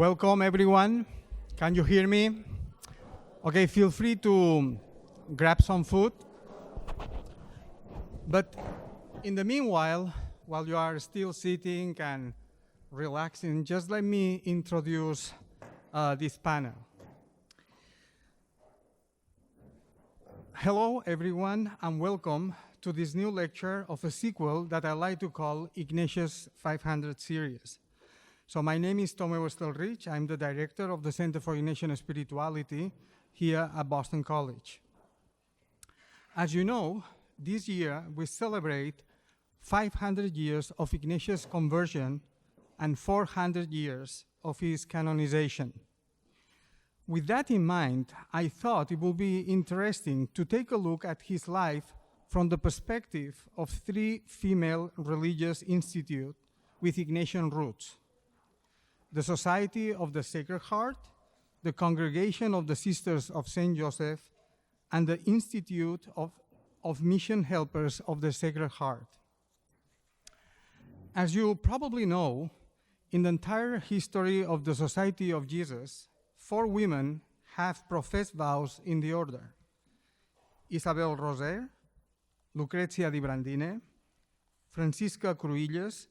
Welcome, everyone. Can you hear me? Okay, feel free to grab some food. But in the meanwhile, while you are still sitting and relaxing, just let me introduce this panel. Hello, everyone, and welcome to this new lecture of a sequel that I like to call Ignatius 500 series. So my name is Tome Westelrich. I'm the director of the Center for Ignatian Spirituality here at Boston College. As you know, this year we celebrate 500 years of Ignatius' conversion and 400 years of his canonization. With that in mind, I thought it would be interesting to take a look at his life from the perspective of three female religious institutes with Ignatian roots: the Society of the Sacred Heart, the Congregation of the Sisters of St. Joseph, and the Institute of Mission Helpers of the Sacred Heart. As you probably know, in the entire history of the Society of Jesus, 4 women have professed vows in the order: Isabel Roser, Lucrezia di Brandine, Francisca Cruilles,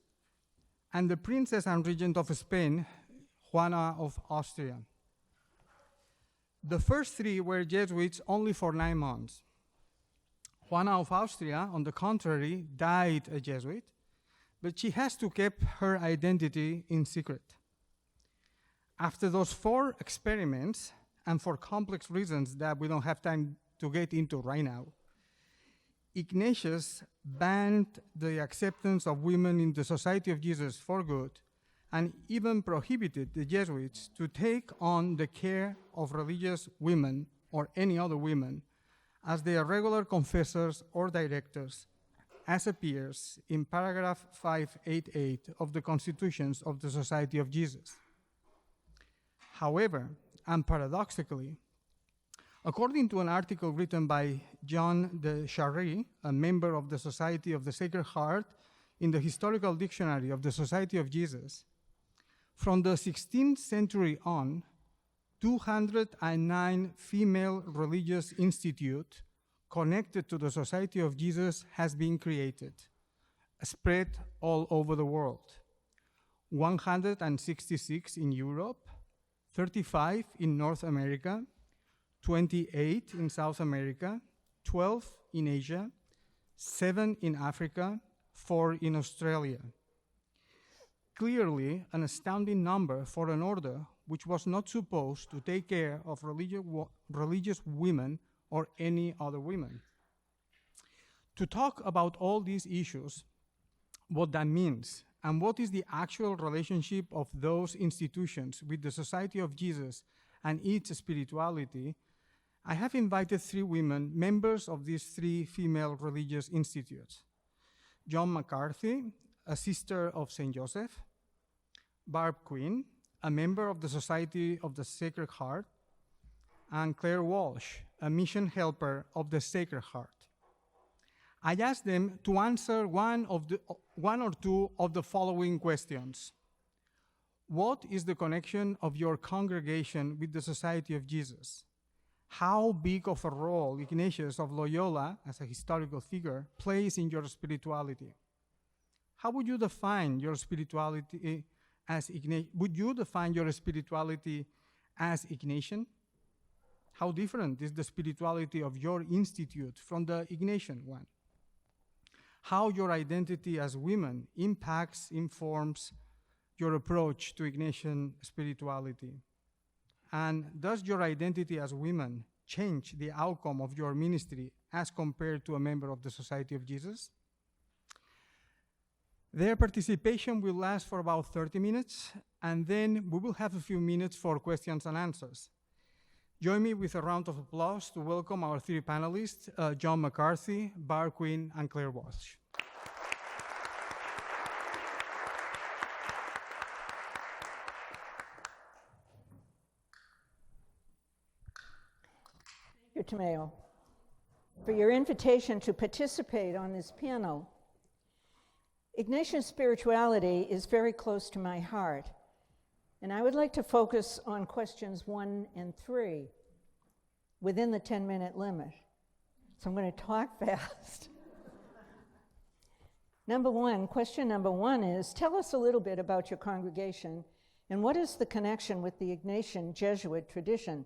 and the Princess and Regent of Spain, Juana of Austria. The first 3 were Jesuits only for 9 months. Juana of Austria, on the contrary, died a Jesuit, but she has to keep her identity in secret. After those 4 experiments, and for complex reasons that we don't have time to get into right now, Ignatius banned the acceptance of women in the Society of Jesus for good, and even prohibited the Jesuits to take on the care of religious women or any other women as their regular confessors or directors, as appears in paragraph 588 of the Constitutions of the Society of Jesus. However, and paradoxically, according to an article written by John de Charry, a member of the Society of the Sacred Heart, in the Historical Dictionary of the Society of Jesus, from the 16th century on, 209 female religious institutes connected to the Society of Jesus has been created, spread all over the world. 166 in Europe, 35 in North America, 28 in South America, 12 in Asia, 7 in Africa, 4 in Australia. Clearly, an astounding number for an order which was not supposed to take care of religious women or any other women. To talk about all these issues, what that means, and what is the actual relationship of those institutions with the Society of Jesus and its spirituality, I have invited 3 women, members of these 3 female religious institutes: Joan McCarthy, a sister of St. Joseph; Barb Quinn, a member of the Society of the Sacred Heart; and Clare Walsh, a mission helper of the Sacred Heart. I asked them to answer one or two of the following questions. What is the connection of your congregation with the Society of Jesus? How big of a role Ignatius of Loyola, as a historical figure, plays in your spirituality? How would you define your spirituality as Would you define your spirituality as Ignatian? How different is the spirituality of your institute from the Ignatian one? How your identity as women informs your approach to Ignatian spirituality? And does your identity as women change the outcome of your ministry as compared to a member of the Society of Jesus? Their participation will last for about 30 minutes, and then we will have a few minutes for questions and answers. Join me with a round of applause to welcome our 3 panelists, Joan McCarthy, Barb Quinn, and Clare Walsh. Thank you, Tomeo, for your invitation to participate on this panel. Ignatian spirituality is very close to my heart. And I would like to focus on questions 1 and 3 within the 10-minute limit. So I'm going to talk fast. Question number one is, tell us a little bit about your congregation and what is the connection with the Ignatian Jesuit tradition?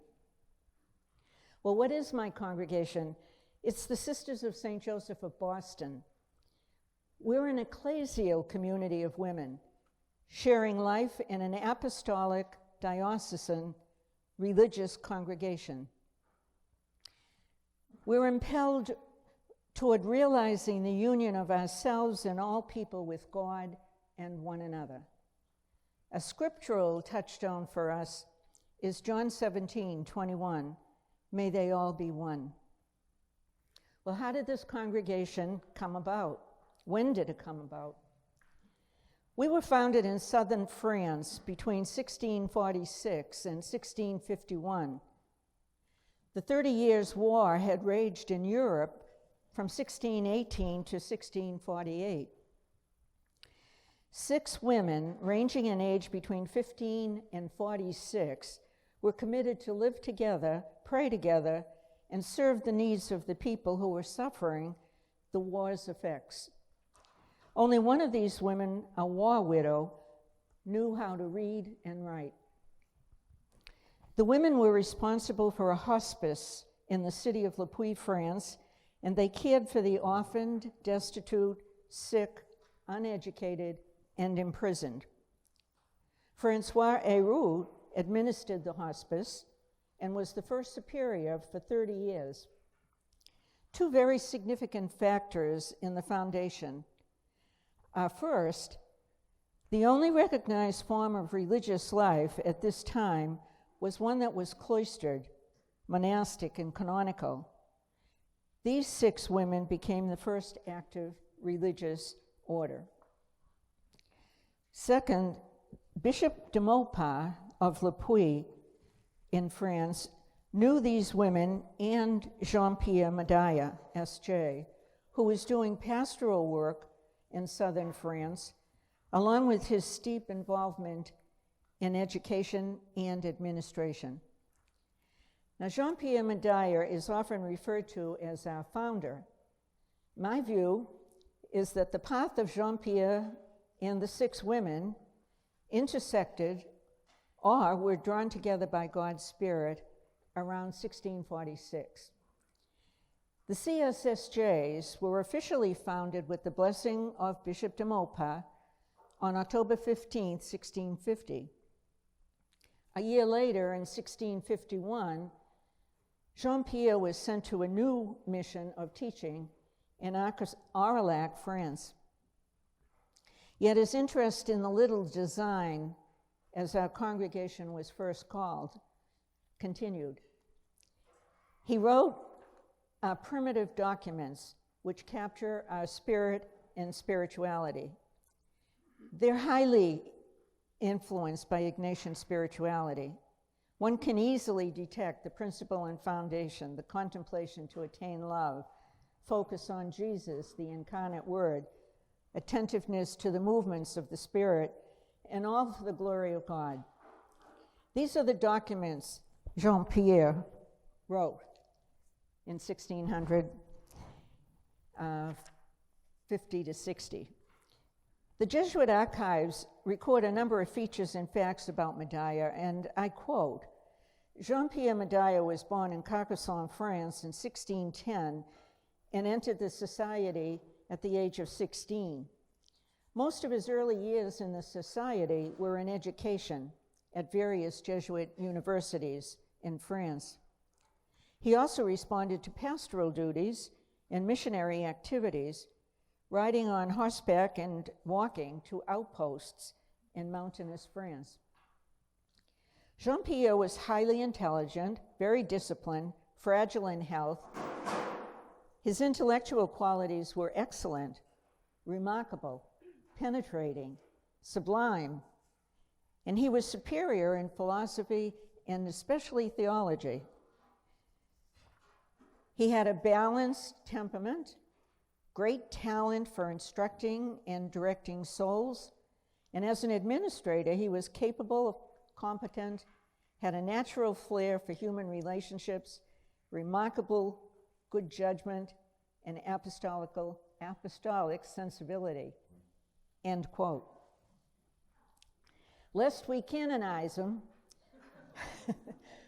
Well, what is my congregation? It's the Sisters of St. Joseph of Boston. We're an ecclesial community of women, sharing life in an apostolic, diocesan, religious congregation. We're impelled toward realizing the union of ourselves and all people with God and one another. A scriptural touchstone for us is John 17:21. May they all be one. Well, how did this congregation come about? When did it come about? We were founded in southern France between 1646 and 1651. The 30 Years' War had raged in Europe from 1618 to 1648. 6 women, ranging in age between 15 and 46, were committed to live together, pray together, and serve the needs of the people who were suffering the war's effects. Only one of these women, a war widow, knew how to read and write. The women were responsible for a hospice in the city of Le Puy, France, and they cared for the orphaned, destitute, sick, uneducated, and imprisoned. Francois Héroux administered the hospice and was the first superior for 30 years. 2 very significant factors in the foundation are, first, the only recognized form of religious life at this time was one that was cloistered, monastic, and canonical. These 6 women became the first active religious order. Second, Bishop de Maupas of Le Puy in France knew these women and Jean-Pierre Medaya, S.J., who was doing pastoral work in southern France, along with his steep involvement in education and administration. Now, Jean-Pierre Medaya is often referred to as our founder. My view is that the path of Jean-Pierre and the 6 women intersected or were drawn together by God's Spirit around 1646. The CSSJs were officially founded with the blessing of Bishop de Maupas on October 15, 1650. A year later, in 1651, Jean-Pierre was sent to a new mission of teaching in Aurillac, France. Yet his interest in the little design, as our congregation was first called, continued. He wrote our primitive documents, which capture our spirit and spirituality. They're highly influenced by Ignatian spirituality. One can easily detect the principle and foundation, the contemplation to attain love, focus on Jesus, the incarnate Word, attentiveness to the movements of the Spirit, and all for the glory of God. These are the documents Jean-Pierre wrote in 1650 to 60. The Jesuit archives record a number of features and facts about Medaya, and I quote, Jean-Pierre Medaya was born in Carcassonne, France in 1610 and entered the society at the age of 16. Most of his early years in the society were in education at various Jesuit universities in France. He also responded to pastoral duties and missionary activities, riding on horseback and walking to outposts in mountainous France. Jean-Pierre was highly intelligent, very disciplined, fragile in health. His intellectual qualities were excellent, remarkable, penetrating, sublime, and he was superior in philosophy and especially theology. He had a balanced temperament, great talent for instructing and directing souls, and as an administrator, he was capable competent, had a natural flair for human relationships, remarkable good judgment, and apostolic sensibility, end quote. Lest we canonize him,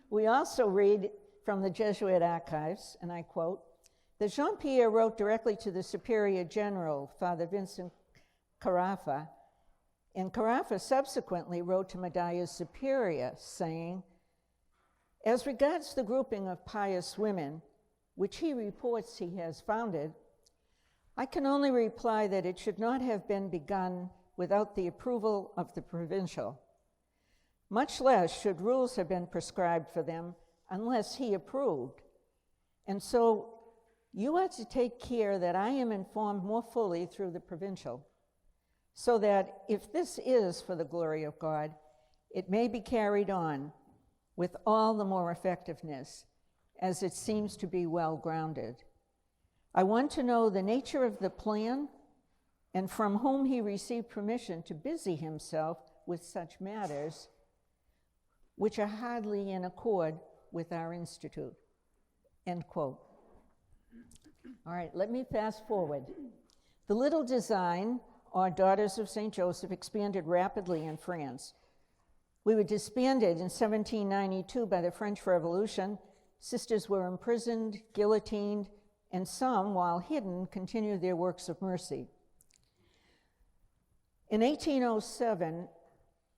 we also read from the Jesuit archives, and I quote, that Jean-Pierre wrote directly to the Superior General, Father Vincent Carafa, and Carafa subsequently wrote to Medalla's superior, saying, as regards the grouping of pious women, which he reports he has founded, I can only reply that it should not have been begun without the approval of the provincial. Much less should rules have been prescribed for them unless he approved. And so you are to take care that I am informed more fully through the provincial, so that if this is for the glory of God, it may be carried on with all the more effectiveness, as it seems to be well grounded. I want to know the nature of the plan and from whom he received permission to busy himself with such matters which are hardly in accord with our institute, end quote. All right, let me fast forward. The Little Design, or Daughters of St. Joseph, expanded rapidly in France. We were disbanded in 1792 by the French Revolution. Sisters were imprisoned, guillotined, and some, while hidden, continued their works of mercy. In 1807,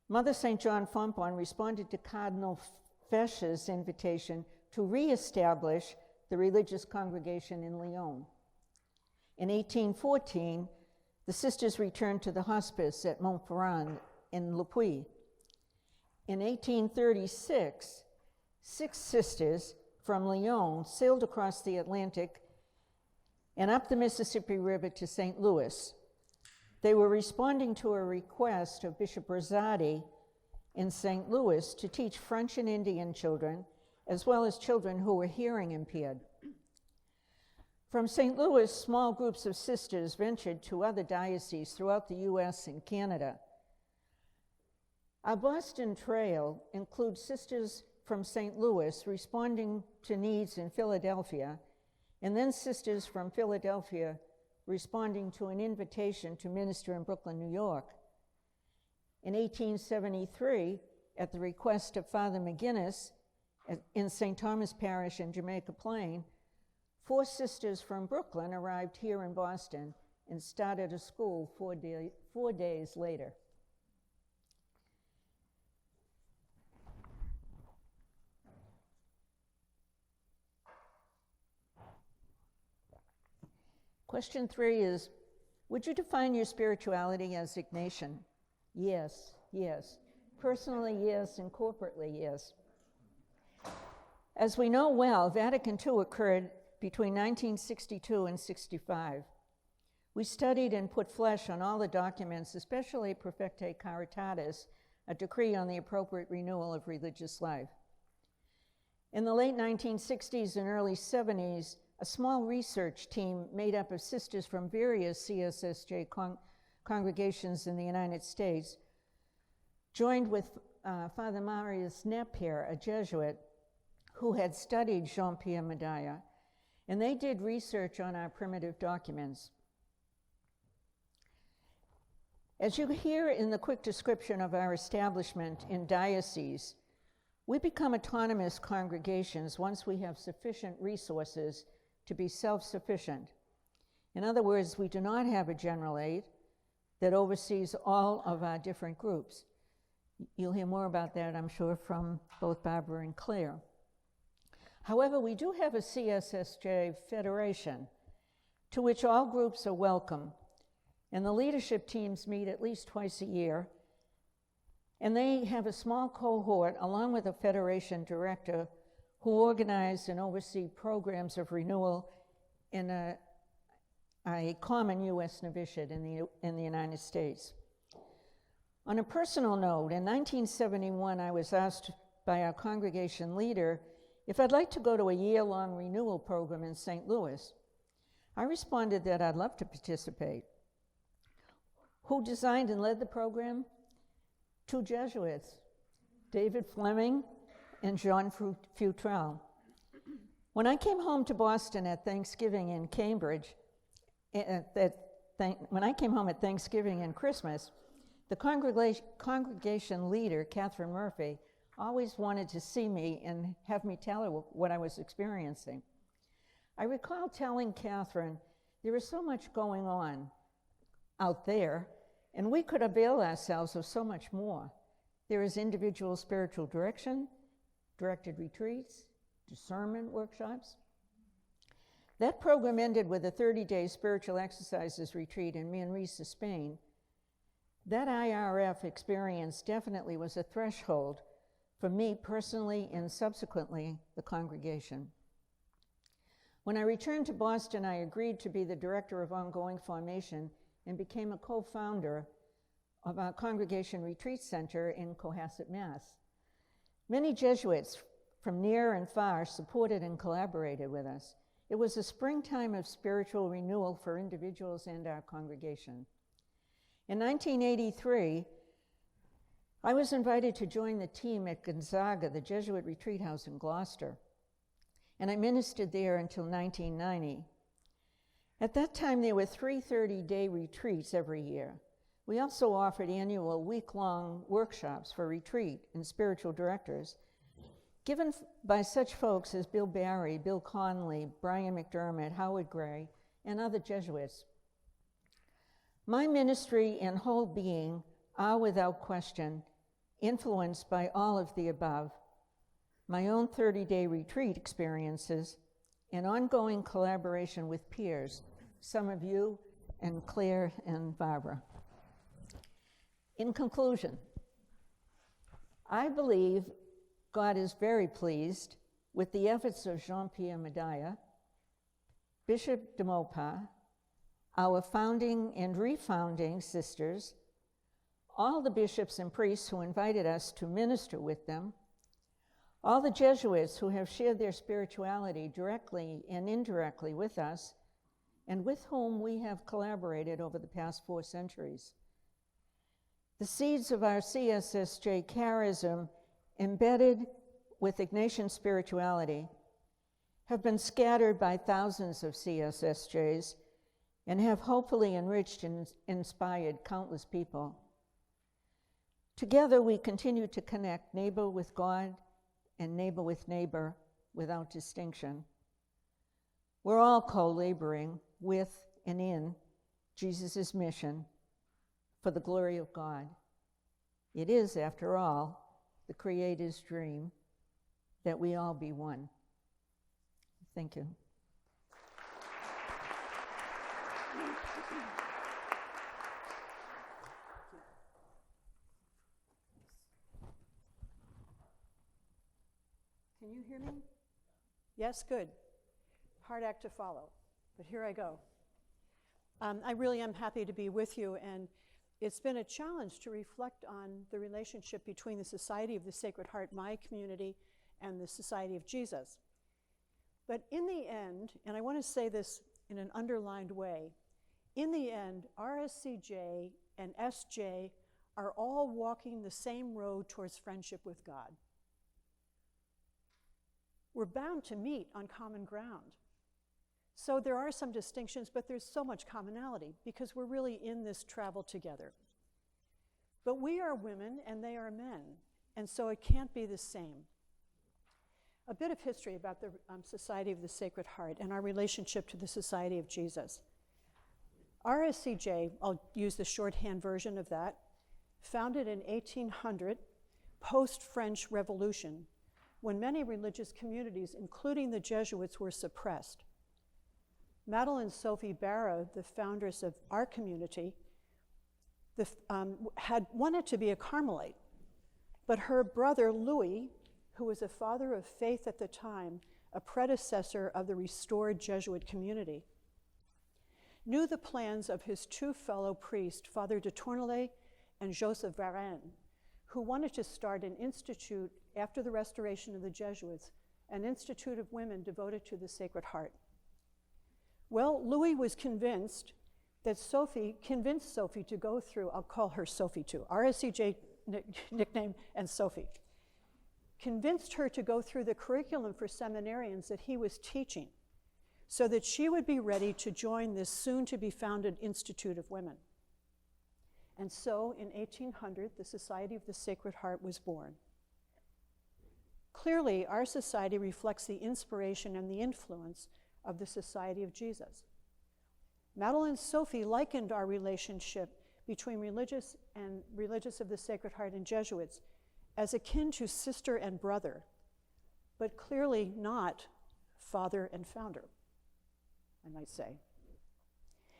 Mother St. John Fontbonne responded to Cardinal Fesch's invitation to reestablish the religious congregation in Lyon. In 1814, the sisters returned to the hospice at Montferrand in Le Puy. In 1836, 6 sisters from Lyon sailed across the Atlantic and up the Mississippi River to St. Louis. They were responding to a request of Bishop Rosati in St. Louis to teach French and Indian children, as well as children who were hearing impaired. From St. Louis, small groups of sisters ventured to other dioceses throughout the U.S. and Canada. Our Boston Trail includes sisters from St. Louis responding to needs in Philadelphia, and then sisters from Philadelphia responding to an invitation to minister in Brooklyn, New York. In 1873, at the request of Father McGinnis in St. Thomas Parish in Jamaica Plain, 4 sisters from Brooklyn arrived here in Boston and started a school 4 days later. Question 3 is, would you define your spirituality as Ignatian? Yes, yes. Personally, yes, and corporately, yes. As we know well, Vatican II occurred between 1962 and 65. We studied and put flesh on all the documents, especially Perfecte Caritatis, a decree on the appropriate renewal of religious life. In the late 1960s and early 70s, a small research team made up of sisters from various CSSJ congregations in the United States joined with Father Marius Napier, a Jesuit, who had studied Jean-Pierre Medalla, and they did research on our primitive documents. As you hear in the quick description of our establishment in diocese, we become autonomous congregations once we have sufficient resources to be self-sufficient. In other words, we do not have a general aid that oversees all of our different groups. You'll hear more about that, I'm sure, from both Barbara and Clare. However, we do have a CSSJ federation to which all groups are welcome, and the leadership teams meet at least twice a year, and they have a small cohort along with a federation director who organize and oversee programs of renewal in a common U.S. novitiate in the United States. On a personal note, in 1971, I was asked by our congregation leader if I'd like to go to a year-long renewal program in St. Louis. I responded that I'd love to participate. Who designed and led the program? 2 Jesuits, David Fleming, and Jean Futrell. When I came home to Boston at Thanksgiving in Cambridge, when I came home at Thanksgiving and Christmas, the congregation leader, Catherine Murphy, always wanted to see me and have me tell her what I was experiencing. I recall telling Catherine, there is so much going on out there, and we could avail ourselves of so much more. There is individual spiritual direction, directed retreats, discernment workshops. That program ended with a 30-day spiritual exercises retreat in Manresa, Spain. That IRF experience definitely was a threshold for me personally and subsequently the congregation. When I returned to Boston, I agreed to be the director of ongoing formation and became a co-founder of our Congregation Retreat Center in Cohasset, Mass. Many Jesuits from near and far supported and collaborated with us. It was a springtime of spiritual renewal for individuals and our congregation. In 1983, I was invited to join the team at Gonzaga, the Jesuit retreat house in Gloucester, and I ministered there until 1990. At that time, there were 3 30-day retreats every year. We also offered annual week-long workshops for retreat and spiritual directors, given by such folks as Bill Barry, Bill Conley, Brian McDermott, Howard Gray, and other Jesuits. My ministry and whole being are, without question, influenced by all of the above, my own 30-day retreat experiences, and ongoing collaboration with peers, some of you, and Clare and Barbara. In conclusion, I believe God is very pleased with the efforts of Jean-Pierre Medaya, Bishop de Maupas, our founding and refounding sisters, all the bishops and priests who invited us to minister with them, all the Jesuits who have shared their spirituality directly and indirectly with us, and with whom we have collaborated over the past 4 centuries. The seeds of our CSSJ charism, embedded with Ignatian spirituality, have been scattered by thousands of CSSJs and have hopefully enriched and inspired countless people. Together, we continue to connect neighbor with God and neighbor with neighbor without distinction. We're all co-laboring with and in Jesus' mission for the glory of God. It is, after all, the Creator's dream that we all be one. Thank you. Can you hear me? Yes, good. Hard act to follow, but here I go. I really am happy to be with you, and it's been a challenge to reflect on the relationship between the Society of the Sacred Heart, my community, and the Society of Jesus. But in the end, and I want to say this in an underlined way, in the end, RSCJ and SJ are all walking the same road towards friendship with God. We're bound to meet on common ground. So there are some distinctions, but there's so much commonality because we're really in this travel together. But we are women and they are men, and so it can't be the same. A bit of history about the Society of the Sacred Heart and our relationship to the Society of Jesus. RSCJ, I'll use the shorthand version of that, founded in 1800, post-French Revolution, when many religious communities, including the Jesuits, were suppressed. Madeleine Sophie Barra, the foundress of our community, had wanted to be a Carmelite, but her brother Louis, who was a father of faith at the time, a predecessor of the restored Jesuit community, knew the plans of his 2 fellow priests, Father de Tournelay and Joseph Varenne, who wanted to start an institute after the restoration of the Jesuits, an institute of women devoted to the Sacred Heart. Well, Louis was convinced that convinced Sophie to go through, I'll call her Sophie too, RSCJ nickname, and Sophie. convinced her to go through the curriculum for seminarians that he was teaching so that she would be ready to join this soon-to-be-founded Institute of Women. And so, in 1800, the Society of the Sacred Heart was born. Clearly, our society reflects the inspiration and the influence of the Society of Jesus. Madeline Sophie likened our relationship between religious of the Sacred Heart and Jesuits as akin to sister and brother, but clearly not father and founder, I might say.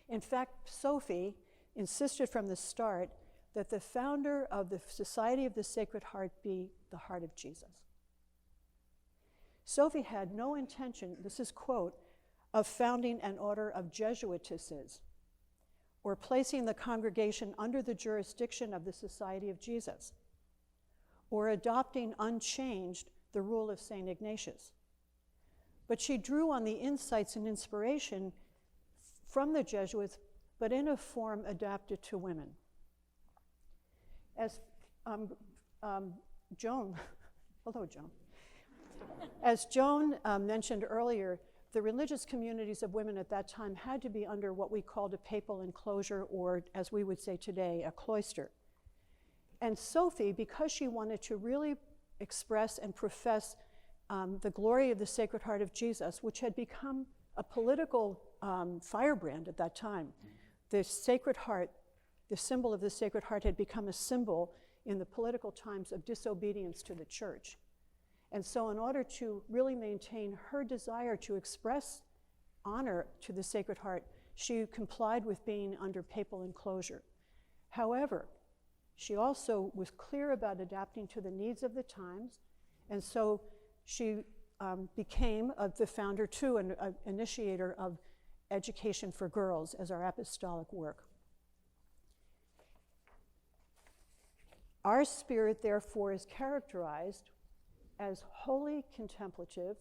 In fact, Sophie insisted from the start that the founder of the Society of the Sacred Heart be the heart of Jesus. Sophie had no intention, this is quote, of founding an order of Jesuitesses or placing the congregation under the jurisdiction of the Society of Jesus or adopting unchanged the rule of St. Ignatius. But she drew on the insights and inspiration from the Jesuits, but in a form adapted to women. As Joan, hello Joan. As Joan mentioned earlier, the religious communities of women at that time had to be under what we called a papal enclosure, or as we would say today, a cloister. And Sophie, because she wanted to really express and profess the glory of the Sacred Heart of Jesus, which had become a political firebrand at that time. The Sacred Heart, the symbol of the Sacred Heart, had become a symbol in the political times of disobedience to the church. And so in order to really maintain her desire to express honor to the Sacred Heart, she complied with being under papal enclosure. However, she also was clear about adapting to the needs of the times, and so she became the founder too, and initiator of Education for Girls as our apostolic work. Our spirit, therefore, is characterized as wholly contemplative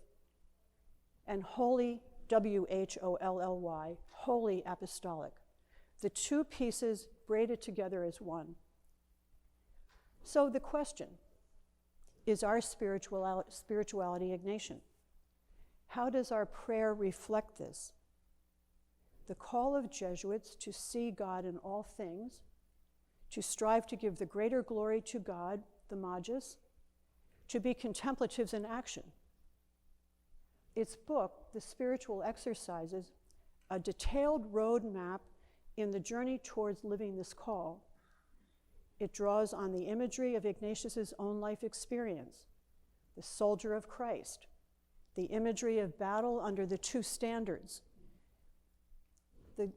and wholly, W-H-O-L-L-Y, wholly apostolic. The two pieces braided together as one. So the question, is our spirituality Ignatian? How does our prayer reflect this? The call of Jesuits to see God in all things, to strive to give the greater glory to God, the Magus, to be contemplatives in action. Its book, The Spiritual Exercises, a detailed roadmap in the journey towards living this call. It draws on the imagery of Ignatius's own life experience, the soldier of Christ, the imagery of battle under the two standards, the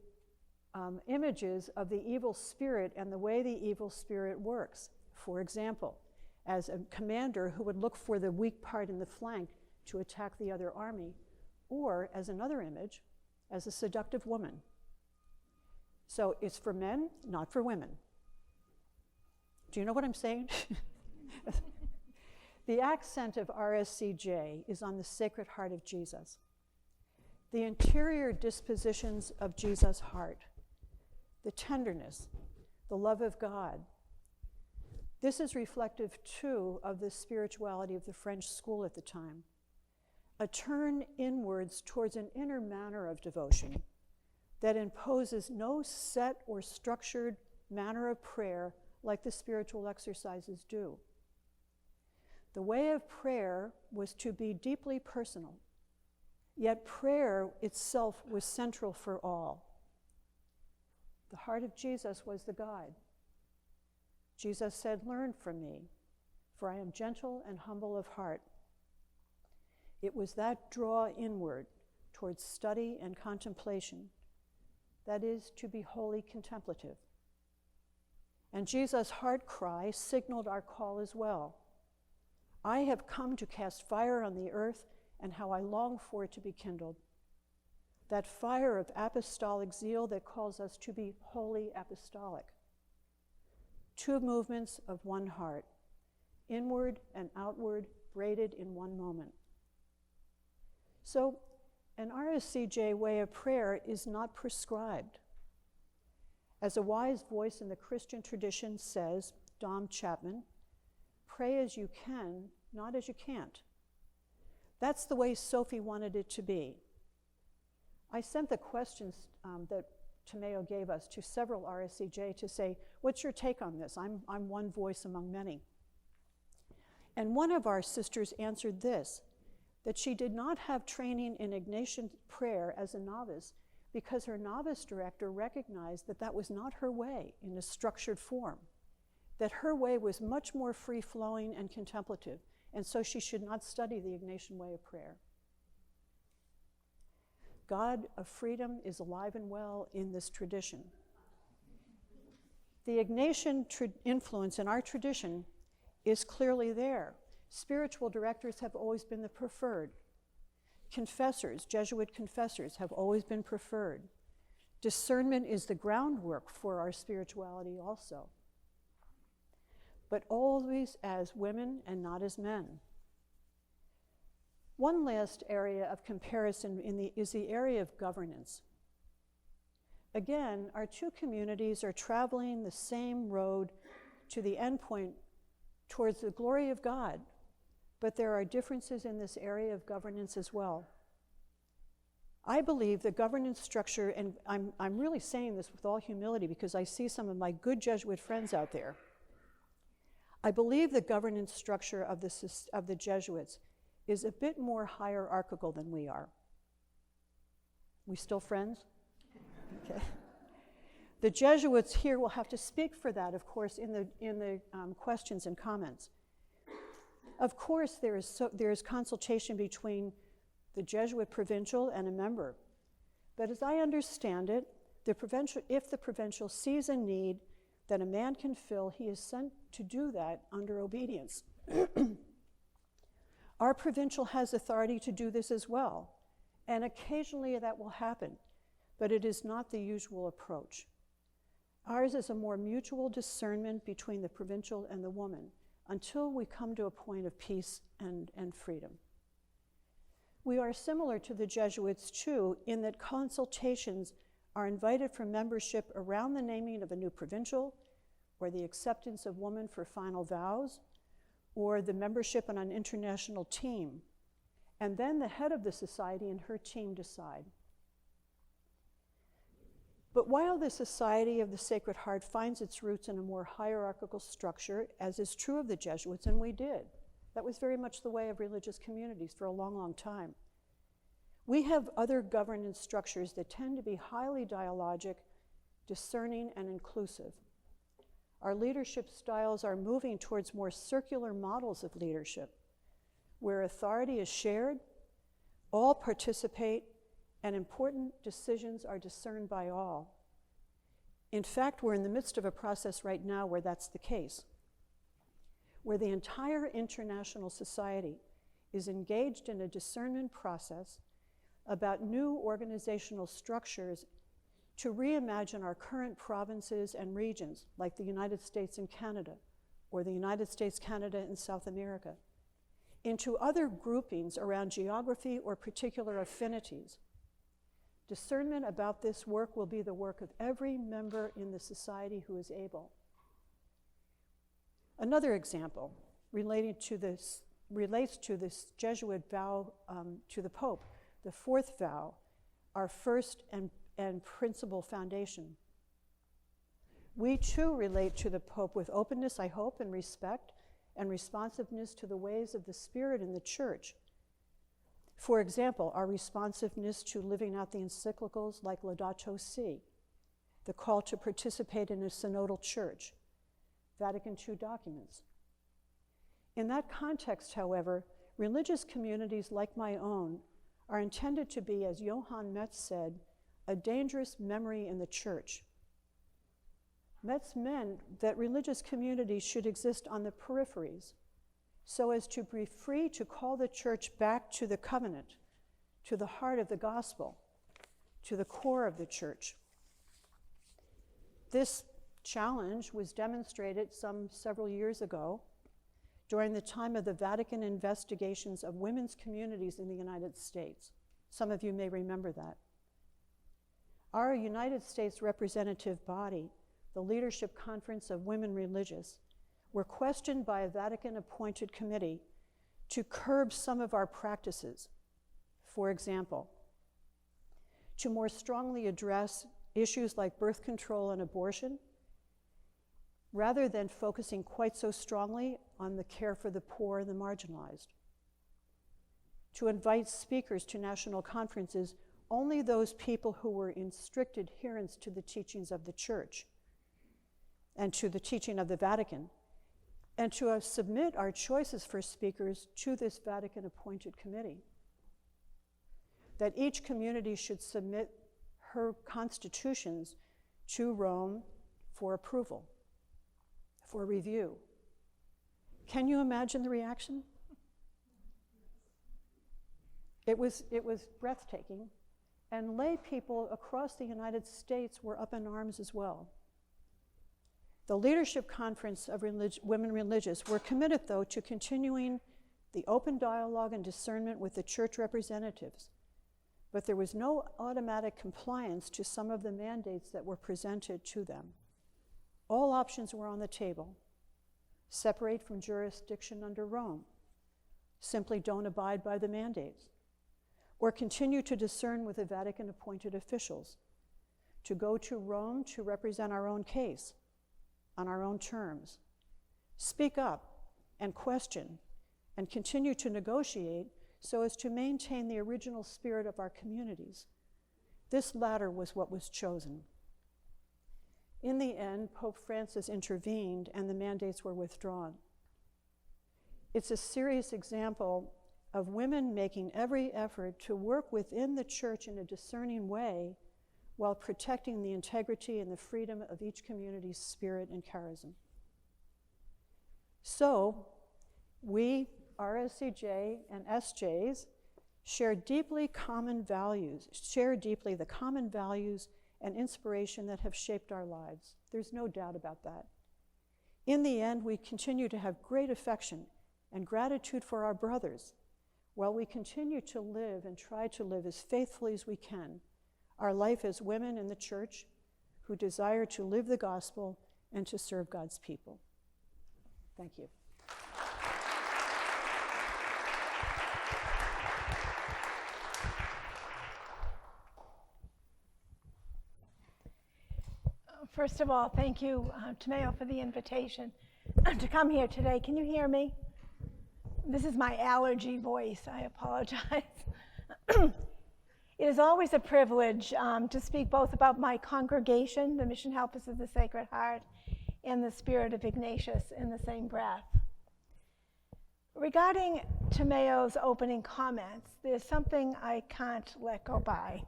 images of the evil spirit and the way the evil spirit works. For example, as a commander who would look for the weak part in the flank to attack the other army, or as another image, as a seductive woman. So it's for men, not for women. Do you know what I'm saying? The accent of RSCJ is on the Sacred Heart of Jesus. The interior dispositions of Jesus' heart, the tenderness, the love of God. This is reflective, too, of the spirituality of the French school at the time. A turn inwards towards an inner manner of devotion that imposes no set or structured manner of prayer like the spiritual exercises do. The way of prayer was to be deeply personal, yet prayer itself was central for all. The heart of Jesus was the guide. Jesus said, "Learn from me, for I am gentle and humble of heart." It was that draw inward towards study and contemplation, that is, to be wholly contemplative. And Jesus' heart cry signaled our call as well. I have come to cast fire on the earth, and how I long for it to be kindled. That fire of apostolic zeal that calls us to be wholly apostolic. Two movements of one heart, inward and outward, braided in one moment. So, an RSCJ way of prayer is not prescribed. As a wise voice in the Christian tradition says, Dom Chapman, pray as you can, not as you can't. That's the way Sophie wanted it to be. I sent the questions that Tomeo gave us to several RSCJ to say, what's your take on this? I'm one voice among many. And one of our sisters answered this, that she did not have training in Ignatian prayer as a novice because her novice director recognized that that was not her way in a structured form, that her way was much more free-flowing and contemplative, and so she should not study the Ignatian way of prayer. God of freedom is alive and well in this tradition. The Ignatian influence in our tradition is clearly there. Spiritual directors have always been the preferred. Confessors, Jesuit confessors, have always been preferred. Discernment is the groundwork for our spirituality also, but always as women and not as men. One last area of comparison is the area of governance. Again, our two communities are traveling the same road to the end point towards the glory of God, but there are differences in this area of governance as well. I believe the governance structure, and I'm really saying this with all humility because I see some of my good Jesuit friends out there. I believe the governance structure of the Jesuits is a bit more hierarchical than we are. We still friends? Okay. The Jesuits here will have to speak for that, of course, in the questions and comments. Of course, there is consultation between the Jesuit provincial and a member. But as I understand it, if the provincial sees a need that a man can fill, he is sent to do that under obedience. Our provincial has authority to do this as well, and occasionally that will happen, but it is not the usual approach. Ours is a more mutual discernment between the provincial and the woman until we come to a point of peace and freedom. We are similar to the Jesuits too, in that consultations are invited for membership around the naming of a new provincial, or the acceptance of women for final vows, or the membership on an international team. And then the head of the society and her team decide. But while the Society of the Sacred Heart finds its roots in a more hierarchical structure, as is true of the Jesuits, and we did, that was very much the way of religious communities for a long, long time. We have other governance structures that tend to be highly dialogic, discerning, and inclusive. Our leadership styles are moving towards more circular models of leadership, where authority is shared, all participate, and important decisions are discerned by all. In fact, we're in the midst of a process right now where that's the case, where the entire international society is engaged in a discernment process about new organizational structures to reimagine our current provinces and regions, like the United States and Canada, or the United States, Canada, and South America, into other groupings around geography or particular affinities. Discernment about this work will be the work of every member in the society who is able. Another example relates to this Jesuit vow to the Pope, the fourth vow, our first and principal foundation. We too relate to the Pope with openness, I hope, and respect, and responsiveness to the ways of the Spirit in the Church. For example, our responsiveness to living out the encyclicals like Laudato Si, the call to participate in a synodal church, Vatican II documents. In that context, however, religious communities like my own are intended to be, as Johann Metz said, a dangerous memory in the Church. Metz meant that religious communities should exist on the peripheries, so as to be free to call the Church back to the covenant, to the heart of the gospel, to the core of the Church. This challenge was demonstrated several years ago during the time of the Vatican investigations of women's communities in the United States. Some of you may remember that. Our United States representative body, the Leadership Conference of Women Religious, were questioned by a Vatican-appointed committee to curb some of our practices. For example, to more strongly address issues like birth control and abortion, rather than focusing quite so strongly on the care for the poor and the marginalized. To invite speakers to national conferences, only those people who were in strict adherence to the teachings of the Church and to the teaching of the Vatican, and to submit our choices for speakers to this Vatican-appointed committee. That each community should submit her constitutions to Rome for approval, for review. Can you imagine the reaction? It was breathtaking, and lay people across the United States were up in arms as well. The Leadership Conference of Women Religious were committed, though, to continuing the open dialogue and discernment with the church representatives, but there was no automatic compliance to some of the mandates that were presented to them. All options were on the table. Separate from jurisdiction under Rome. Simply don't abide by the mandates. Or continue to discern with the Vatican-appointed officials. To go to Rome to represent our own case on our own terms. Speak up and question and continue to negotiate so as to maintain the original spirit of our communities. This latter was what was chosen. In the end, Pope Francis intervened and the mandates were withdrawn. It's a serious example of women making every effort to work within the church in a discerning way while protecting the integrity and the freedom of each community's spirit and charism. So, we, RSCJ and SJs, share deeply the common values and inspiration that have shaped our lives. There's no doubt about that. In the end, we continue to have great affection and gratitude for our brothers, while we continue to live and try to live as faithfully as we can our life as women in the church who desire to live the gospel and to serve God's people. Thank you. First of all, thank you, Tomeo, for the invitation to come here today. Can you hear me? This is my allergy voice. I apologize. It is always a privilege to speak both about my congregation, the Mission Helpers of the Sacred Heart, and the spirit of Ignatius in the same breath. Regarding Tomeo's opening comments, there's something I can't let go by.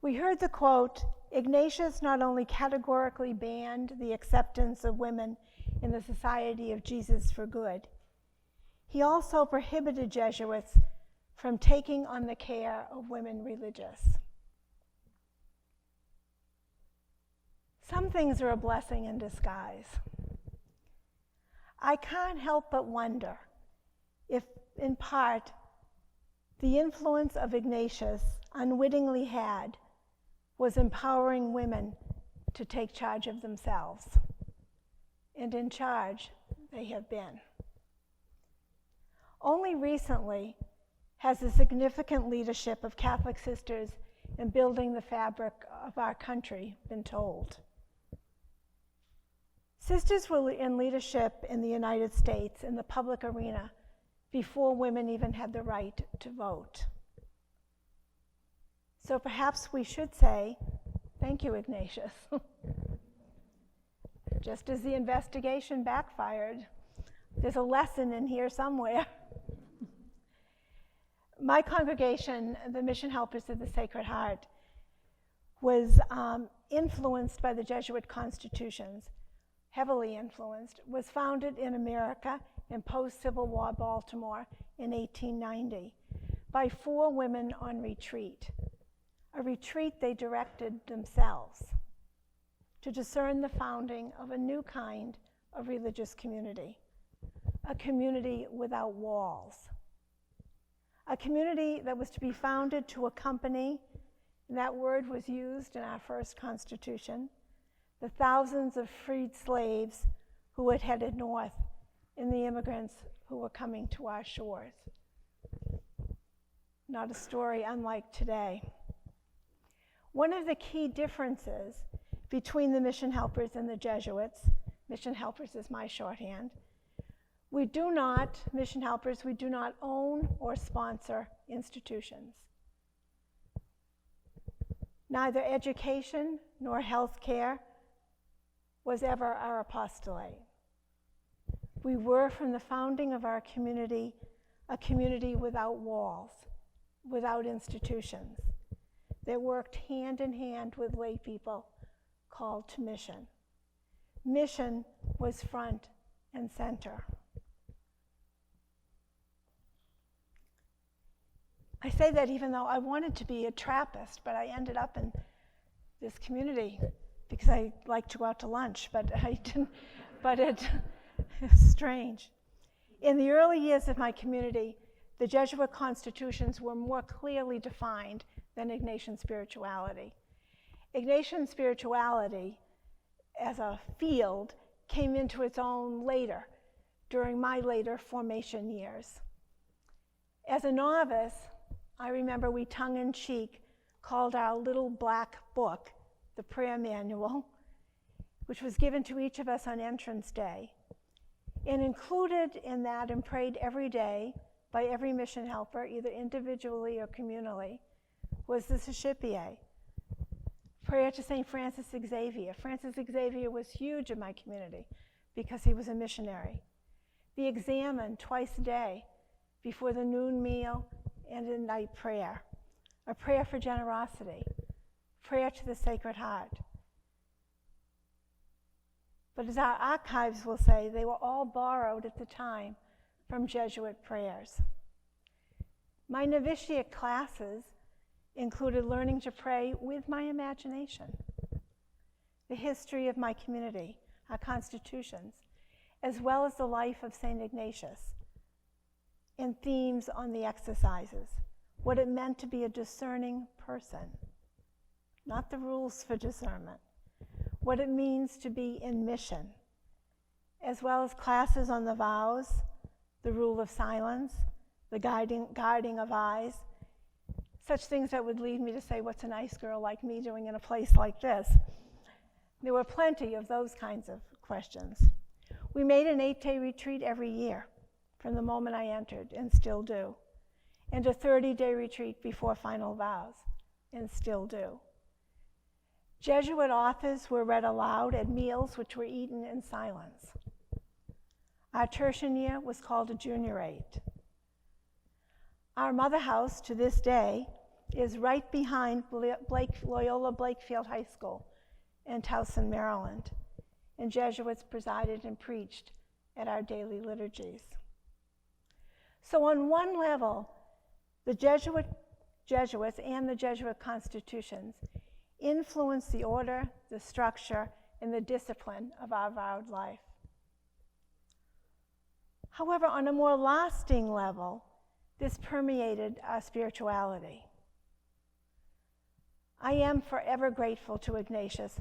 We heard the quote, Ignatius not only categorically banned the acceptance of women in the Society of Jesus for Good, he also prohibited Jesuits from taking on the care of women religious. Some things are a blessing in disguise. I can't help but wonder if, in part, the influence of Ignatius unwittingly had was empowering women to take charge of themselves. And in charge they have been. Only recently has the significant leadership of Catholic sisters in building the fabric of our country been told. Sisters were in leadership in the United States in the public arena before women even had the right to vote. So perhaps we should say, thank you, Ignatius. Just as the investigation backfired, there's a lesson in here somewhere. My congregation, the Mission Helpers of the Sacred Heart, was influenced by the Jesuit constitutions, heavily influenced, was founded in America in post-Civil War Baltimore in 1890 by 4 women on retreat, a retreat they directed themselves to discern the founding of a new kind of religious community, a community without walls. A community that was to be founded to accompany, and that word was used in our first constitution, the thousands of freed slaves who had headed north in the immigrants who were coming to our shores. Not a story unlike today. One of the key differences between the mission helpers and the Jesuits, mission helpers is my shorthand, mission helpers, we do not own or sponsor institutions. Neither education nor health care was ever our apostolate. We were, from the founding of our community, a community without walls, without institutions, that worked hand in hand with lay people called to mission. Mission was front and center. I say that even though I wanted to be a Trappist, but I ended up in this community because I like to go out to lunch, but I didn't, but it's strange. In the early years of my community, the Jesuit constitutions were more clearly defined than Ignatian spirituality. Ignatian spirituality as a field came into its own later, during my later formation years. As a novice, I remember we tongue-in-cheek called our little black book the prayer manual, which was given to each of us on entrance day. And included in that and prayed every day by every mission helper, either individually or communally, was the Suscipiae, prayer to St. Francis Xavier. Francis Xavier was huge in my community because he was a missionary. The examen twice a day before the noon meal and a night prayer, a prayer for generosity, prayer to the Sacred Heart. But as our archives will say, they were all borrowed at the time from Jesuit prayers. My novitiate classes included learning to pray with my imagination, the history of my community, our constitutions, as well as the life of St. Ignatius, and themes on the exercises, what it meant to be a discerning person, not the rules for discernment, what it means to be in mission, as well as classes on the vows, the rule of silence, the guarding of eyes, such things that would lead me to say, what's a nice girl like me doing in a place like this? There were plenty of those kinds of questions. We made an 8-day retreat every year from the moment I entered, and still do, and a 30-day retreat before final vows, and still do. Jesuit authors were read aloud at meals which were eaten in silence. Our tertian year was called a juniorate. Our mother house, to this day, is right behind Loyola Blakefield High School in Towson, Maryland, and Jesuits presided and preached at our daily liturgies. So on one level, the Jesuits and the Jesuit constitutions influenced the order, the structure, and the discipline of our vowed life. However, on a more lasting level, this permeated our spirituality. I am forever grateful to Ignatius,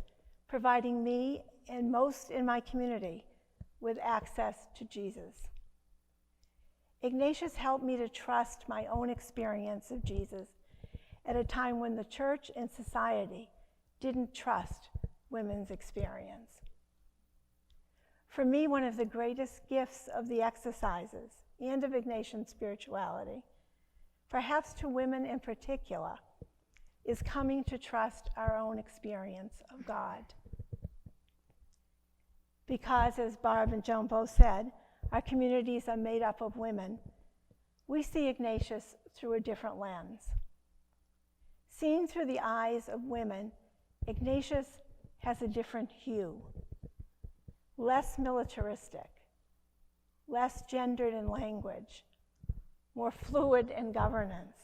providing me and most in my community with access to Jesus. Ignatius helped me to trust my own experience of Jesus at a time when the church and society didn't trust women's experience. For me, one of the greatest gifts of the exercises and of Ignatian spirituality, perhaps to women in particular, is coming to trust our own experience of God. Because, as Barb and Joan both said, our communities are made up of women, we see Ignatius through a different lens. Seen through the eyes of women, Ignatius has a different hue, less militaristic, less gendered in language, more fluid in governance,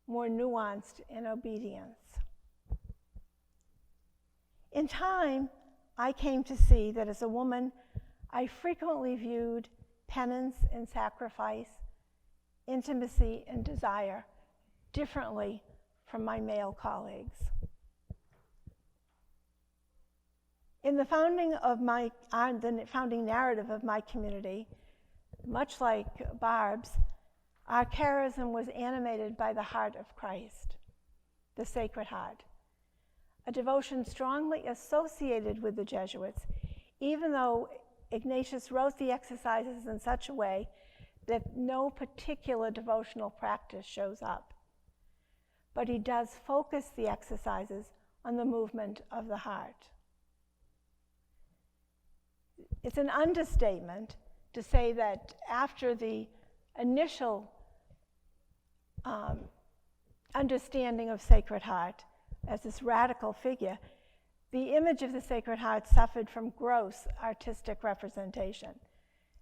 more nuanced in obedience. In time, I came to see that as a woman, I frequently viewed penance and sacrifice, intimacy and desire differently from my male colleagues. In the founding narrative of my community, much like Barb's, our charism was animated by the heart of Christ, the Sacred Heart, a devotion strongly associated with the Jesuits, even though Ignatius wrote the exercises in such a way that no particular devotional practice shows up. But he does focus the exercises on the movement of the heart. It's an understatement to say that after the initial understanding of Sacred Heart as this radical figure, the image of the Sacred Heart suffered from gross artistic representation,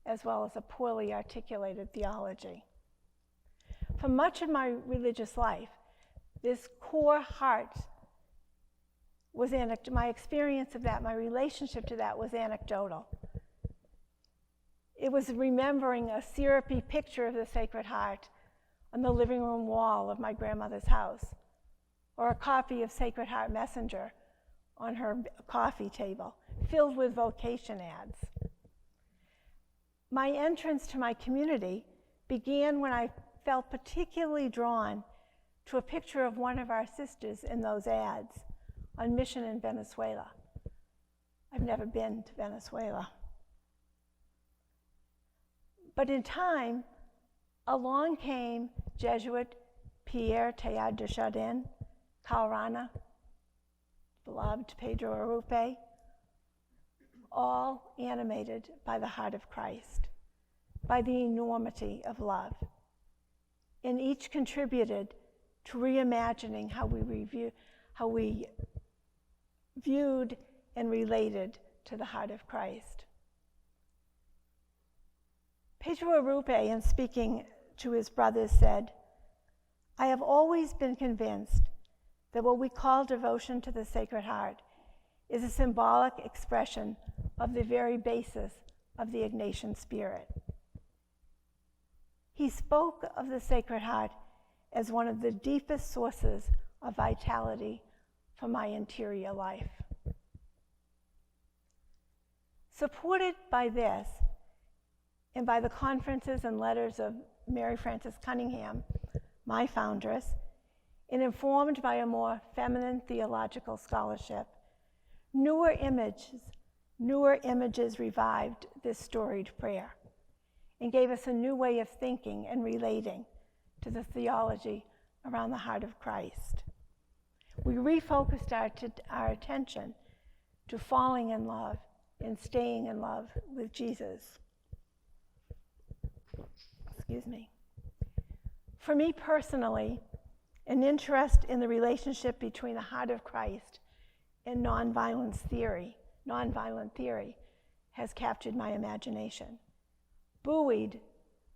as well as a poorly articulated theology. For much of my religious life, this core heart was my experience of that, my relationship to that was anecdotal. It was remembering a syrupy picture of the Sacred Heart on the living room wall of my grandmother's house, or a copy of Sacred Heart Messenger on her coffee table, filled with vocation ads. My entrance to my community began when I felt particularly drawn to a picture of one of our sisters in those ads on mission in Venezuela. I've never been to Venezuela. But in time, along came Jesuit Pierre Teilhard de Chardin, Calrana, beloved Pedro Arrupe, all animated by the heart of Christ, by the enormity of love. And each contributed to reimagining how we viewed and related to the heart of Christ. Pedro Arrupe, in speaking to his brothers, said, "I have always been convinced that what we call devotion to the Sacred Heart is a symbolic expression of the very basis of the Ignatian spirit." He spoke of the Sacred Heart as one of the deepest sources of vitality for my interior life. Supported by this, and by the conferences and letters of Mary Frances Cunningham, my foundress, and informed by a more feminine theological scholarship, newer images revived this storied prayer and gave us a new way of thinking and relating to the theology around the heart of Christ. We refocused our attention to falling in love and staying in love with Jesus. Excuse me. For me personally, an interest in the relationship between the heart of Christ and nonviolent theory has captured my imagination, buoyed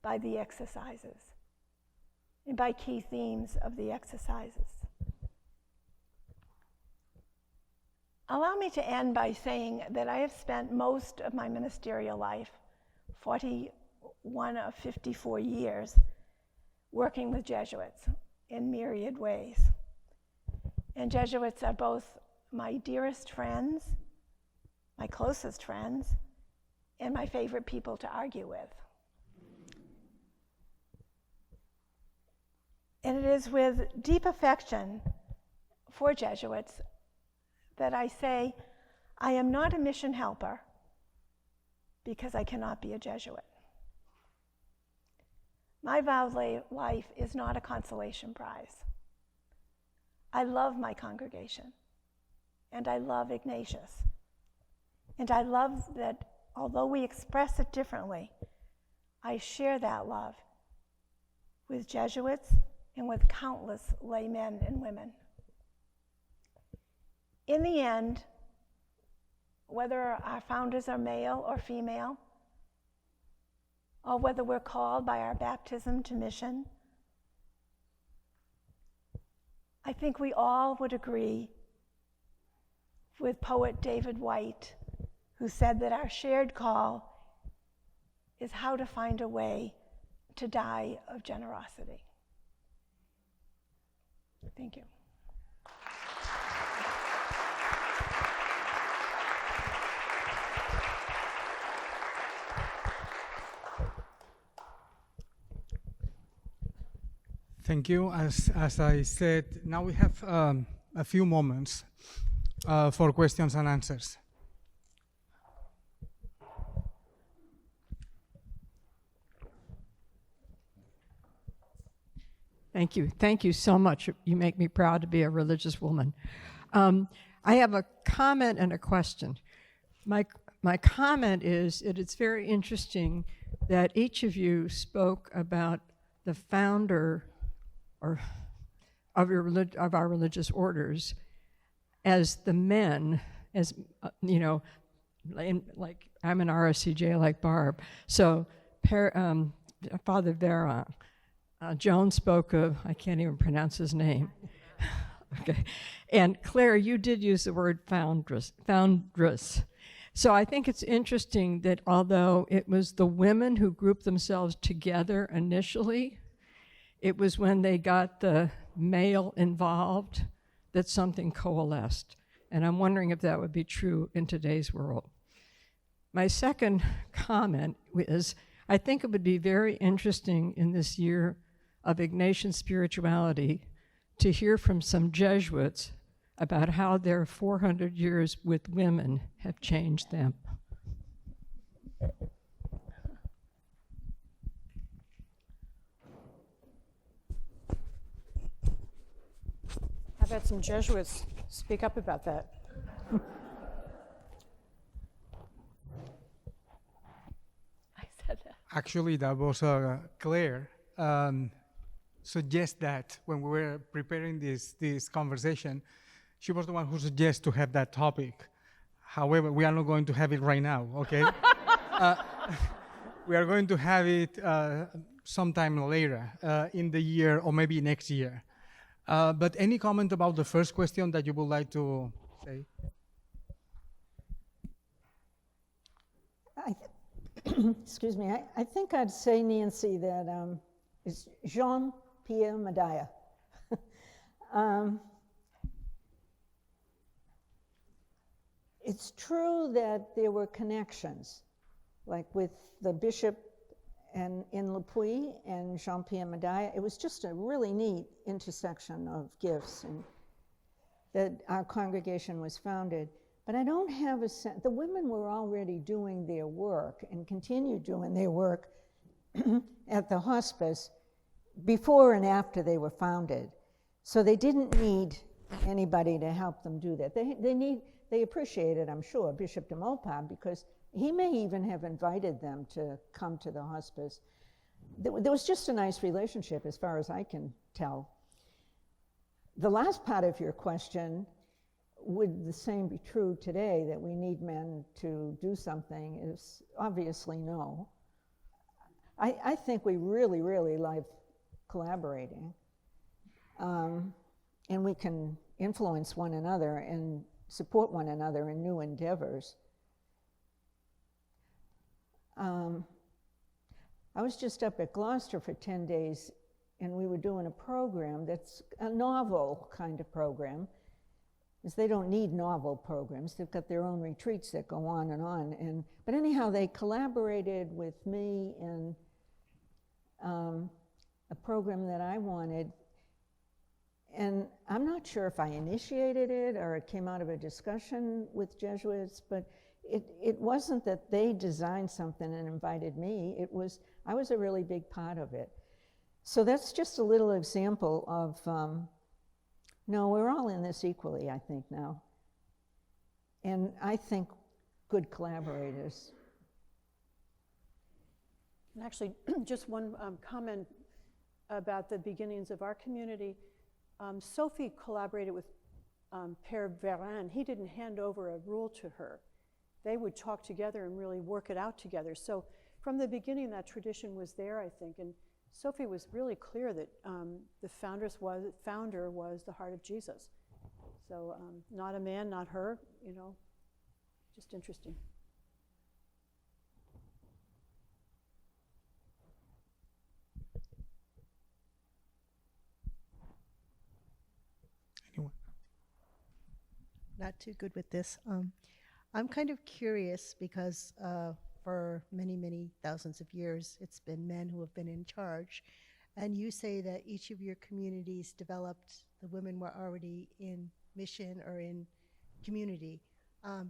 by the exercises and by key themes of the exercises. Allow me to end by saying that I have spent most of my ministerial life, 41 of 54 years, working with Jesuits in myriad ways. And Jesuits are both my dearest friends, my closest friends, and my favorite people to argue with. And it is with deep affection for Jesuits that I say, I am not a mission helper because I cannot be a Jesuit. My vowed life is not a consolation prize. I love my congregation, and I love Ignatius. And I love that although we express it differently, I share that love with Jesuits and with countless laymen and women. In the end, whether our founders are male or female, or whether we're called by our baptism to mission, I think we all would agree with poet David White, who said that our shared call is how to find a way to die of generosity. Thank you. Thank you. As I said, now we have a few moments for questions and answers. Thank you. Thank you so much. You make me proud to be a religious woman. I have a comment and a question. My comment is that it's very interesting that each of you spoke about the founder of our religious orders as the men, as you know, like I'm an RSCJ like Barb. So Father Veron. Joan spoke of, I can't even pronounce his name. Okay. And Clare, you did use the word foundress. So I think it's interesting that although it was the women who grouped themselves together initially, it was when they got the male involved that something coalesced. And I'm wondering if that would be true in today's world. My second comment is, I think it would be very interesting in this year of Ignatian spirituality to hear from some Jesuits about how their 400 years with women have changed them. How about some Jesuits speak up about that? I said that. Actually, that was Claire suggest that when we were preparing this conversation, she was the one who suggested to have that topic. However, we are not going to have it right now, okay? We are going to have it sometime later in the year or maybe next year. But any comment about the first question that you would like to say? Excuse me, I think I'd say, Nancy, that it's Jean-Pierre Medaya. It's true that there were connections, like with the bishop in Le Puy and Jean-Pierre Medaya. It was just a really neat intersection of gifts, and that our congregation was founded. But I don't have a sense, the women were already doing their work and continued doing their work at the hospice before and after they were founded. So they didn't need anybody to help them do that. They appreciated, I'm sure, Bishop de Maupas, because he may even have invited them to come to the hospice. There was just a nice relationship as far as I can tell. The last part of your question, would the same be true today, that we need men to do something, is obviously no. I think we really, really like collaborating. And we can influence one another and support one another in new endeavors. I was just up at Gloucester for 10 days, and we were doing a program that's a novel kind of program, because they don't need novel programs. They've got their own retreats that go on and on. But anyhow, they collaborated with me in a program that I wanted. And I'm not sure if I initiated it or it came out of a discussion with Jesuits, but it wasn't that they designed something and invited me. I was a really big part of it. So that's just a little example of, no, we're all in this equally, I think, now. And I think good collaborators. And actually, just one comment about the beginnings of our community. Sophie collaborated with Père Veran. He didn't hand over a rule to her. They would talk together and really work it out together. So from the beginning, that tradition was there, I think. And Sophie was really clear that the founder was the heart of Jesus. So not a man, not her, just interesting. Anyone? Not too good with this. I'm kind of curious because for many, many thousands of years, it's been men who have been in charge. And you say that each of your communities developed, the women were already in mission or in community.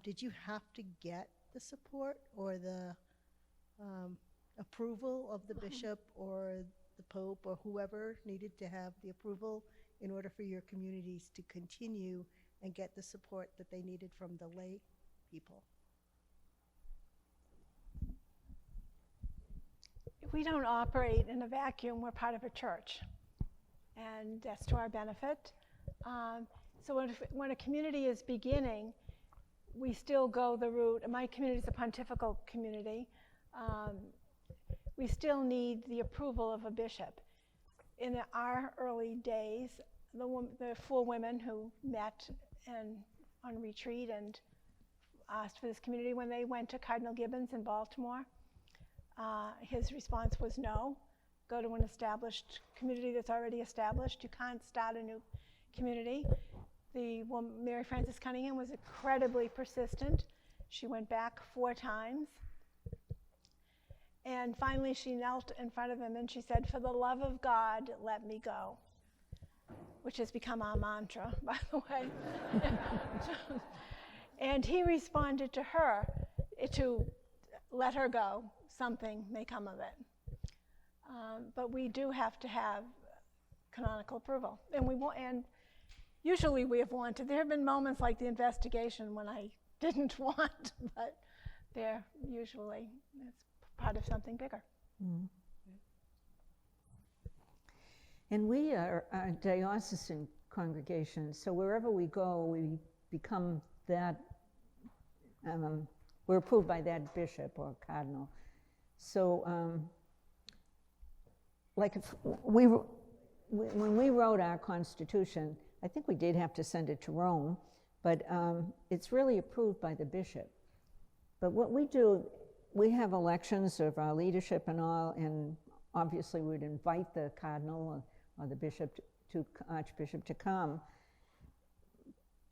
Did you have to get the support or the approval of the bishop or the pope or whoever needed to have the approval in order for your communities to continue and get the support that they needed from the lay people? We don't operate in a vacuum. We're part of a church, and that's to our benefit. So when a community is beginning, we still go the route. My community is a pontifical community. We still need the approval of a bishop. In our early days, the 4 women who met on retreat and asked for this community, when they went to Cardinal Gibbons in Baltimore, his response was no. Go to an established community that's already established. You can't start a new community. The woman, Mary Frances Cunningham, was incredibly persistent. She went back 4 times. And finally, she knelt in front of him and she said, "For the love of God, let me go," which has become our mantra, by the way. And he responded to her to let her go. Something may come of it. But we do have to have canonical approval. And we won't, and usually we have wanted. There have been moments like the investigation when I didn't want, but they're usually, it's part of something bigger. Mm. And we are a diocesan congregation, so wherever we go, we become that, we're approved by that bishop or cardinal. So, like if when we wrote our constitution, I think we did have to send it to Rome, but it's really approved by the bishop. But what we do, we have elections of our leadership and all, and obviously we'd invite the cardinal or the bishop archbishop to come.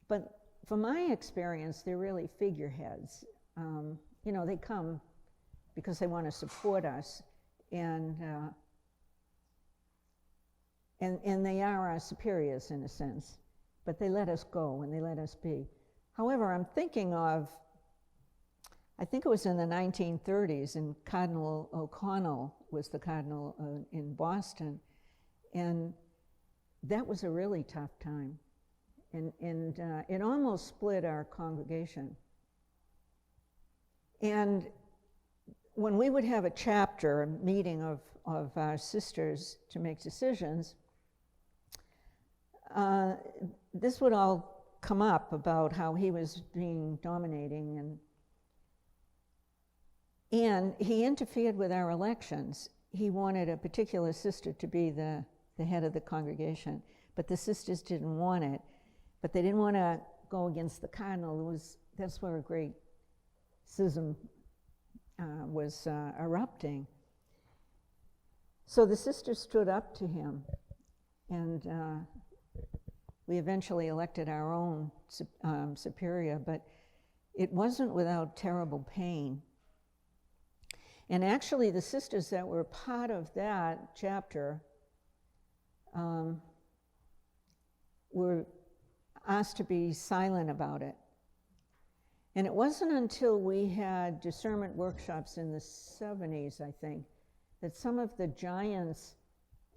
But from my experience, they're really figureheads. You know, they come because they want to support us, and they are our superiors in a sense, but they let us go and they let us be. However, I'm thinking of, I think it was in the 1930s, and Cardinal O'Connell was the cardinal in Boston, and that was a really tough time, and it almost split our congregation. And when we would have a chapter, a meeting of our sisters to make decisions, this would all come up about how he was being dominating, and he interfered with our elections. He wanted a particular sister to be the head of the congregation, but the sisters didn't want it. But they didn't want to go against the cardinal. That's where a great schism was erupting. So the sisters stood up to him, and we eventually elected our own superior, but it wasn't without terrible pain. And actually the sisters that were part of that chapter were asked to be silent about it. And it wasn't until we had discernment workshops in the 70s, I think, that some of the giants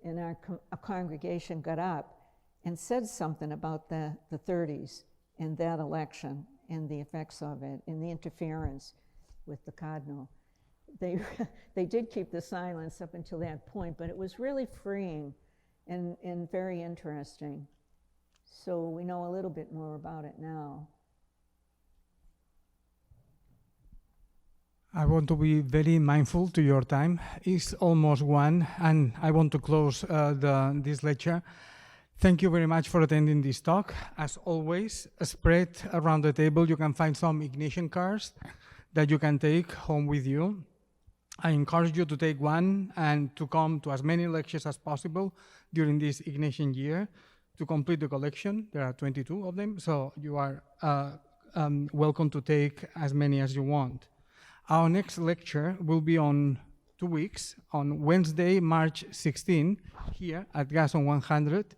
in our congregation got up and said something about the 30s and that election and the effects of it and the interference with the cardinal. They did keep the silence up until that point, but it was really freeing and very interesting. So we know a little bit more about it now. I want to be very mindful to your time. It's almost 1, and I want to close this lecture. Thank you very much for attending this talk. As always, spread around the table. You can find some Ignatian cards that you can take home with you. I encourage you to take one and to come to as many lectures as possible during this Ignatian year to complete the collection. There are 22 of them, so you are welcome to take as many as you want. Our next lecture will be on 2 weeks, on Wednesday, March 16, here at Gasson 100,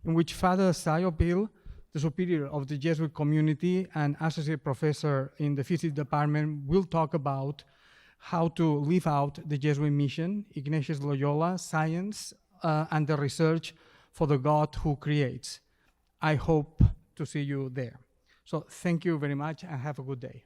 in which Father Sayo Pil, the superior of the Jesuit community and associate professor in the physics department, will talk about how to live out the Jesuit mission, Ignatius Loyola, science, and the research for the God who creates. I hope to see you there. So thank you very much and have a good day.